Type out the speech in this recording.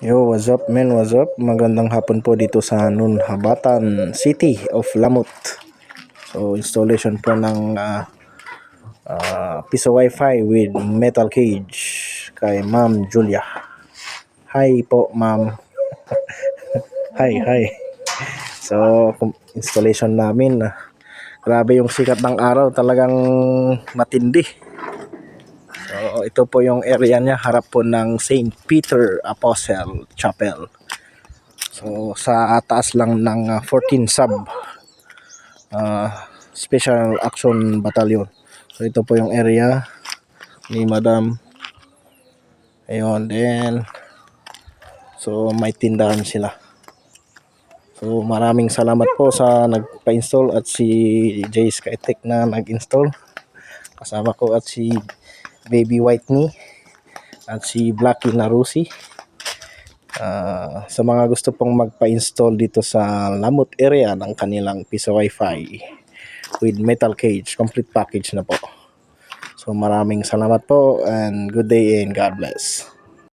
Yo, what's up men, what's up? Magandang hapon po dito sa Nunhabatan City of Lamut. So, installation po ng piso wifi with metal cage kay Ma'am Julia. Hi po, Ma'am. Hi. So, installation namin. Grabe yung sikat ng araw, talagang matindi. So, ito po yung area niya, harap po ng St. Peter Apostle Chapel. So, sa taas lang ng 14 sub Special Action Battalion. So, ito po yung area ni Madam. Ayun, then so may tindahan sila. So, maraming salamat po sa nagpa-install at si Jay Skytech na nag-install. Kasama ko at si Baby Whitney at si Blacky Narusi. Sa mga gusto pong magpa-install dito sa Lamut area ng kanilang piso wifi with metal cage, complete package na po. So maraming salamat po and good day and God bless.